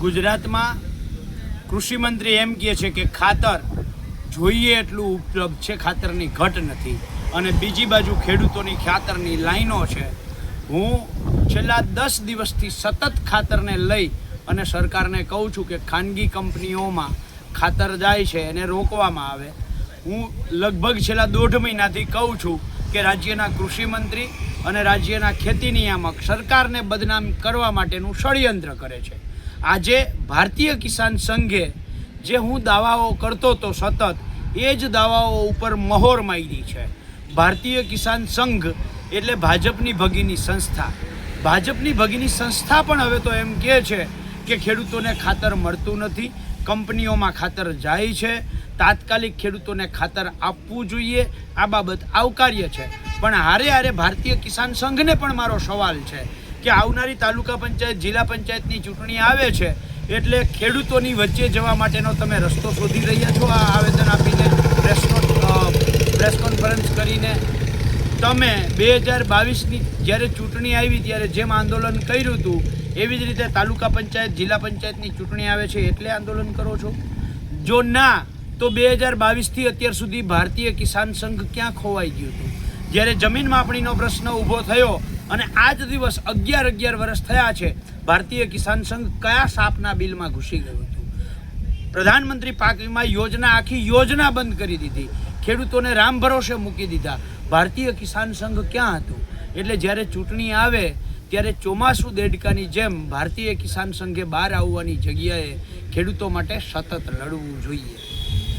ગુજરાતમાં કૃષિ મંત્રી એમ કહે છે કે ખાતર જોઈએ એટલું ઉપલબ્ધ છે, ખાતરની ઘટ નથી, અને બીજી બાજુ ખેડૂતોની ખાતરની લાઈનો છે. હું છેલ્લા 10 દિવસથી સતત ખાતરને લઈ અને સરકારને કહું છું કે ખાનગી કંપનીઓમાં ખાતર જાય છે એને રોકવામાં આવે. હું લગભગ છેલ્લા 1.5 મહિનાથી કહું છું કે રાજ્યના કૃષિ મંત્રી અને રાજ્યના ખેતી નિયામક સરકારને બદનામ કરવા માટેનું ષડયંત્ર કરે છે. આજે ભારતીય કિસાન સંઘે જે હું દાવાઓ કરતો હતો સતત એ જ દાવાઓ ઉપર મહોર મારી છે. ભારતીય કિસાન સંઘ એટલે ભાજપની ભગીની સંસ્થા. ભાજપની ભગીની સંસ્થા પણ હવે તો એમ કહે છે કે ખેડૂતોને ખાતર મળતું નથી, કંપનીઓમાં ખાતર જાય છે, તાત્કાલિક ખેડૂતોને ખાતર આપવું જોઈએ. આ બાબત આવકાર્ય છે, પણ હારે હારે ભારતીય કિસાન સંઘને પણ મારો સવાલ છે કે આવનારી તાલુકા પંચાયત, જિલ્લા પંચાયતની ચૂંટણી આવે છે એટલે ખેડૂતોની વચ્ચે જવા માટેનો તમે રસ્તો શોધી રહ્યા છો. આ આવેદન આપીને પ્રેસ કોન્ફરન્સ કરીને તમે 2022ની જ્યારે ચૂંટણી આવી ત્યારે જેમ આંદોલન કર્યું હતું એવી જ રીતે તાલુકા પંચાયત, જિલ્લા પંચાયતની ચૂંટણી આવે છે એટલે આંદોલન કરો છો? જો ના તો 2022થી અત્યાર સુધી ભારતીય કિસાન સંઘ ક્યાં ખોવાઈ ગયું હતું? જ્યારે જમીન માપણીનો પ્રશ્ન ઊભો થયો અને આજ દિવસ 11 વર્ષ થયા છે, ભારતીય કિસાન સંઘ કયા સાપના બિલમાં ઘૂસી ગયું હતું? પ્રધાનમંત્રી પાક વીમા યોજના, આખી યોજના બંધ કરી દીધી, ખેડૂતોને રામ ભરોસે મૂકી દીધા. ભારતીય કિસાન સંઘ ક્યાં હતું? એટલે જ્યારે ચૂંટણી આવે ત્યારે ચોમાસું દેડકાની જેમ ભારતીય કિસાન સંઘે બહાર આવવાની જગ્યાએ ખેડૂતો માટે સતત લડવું જોઈએ.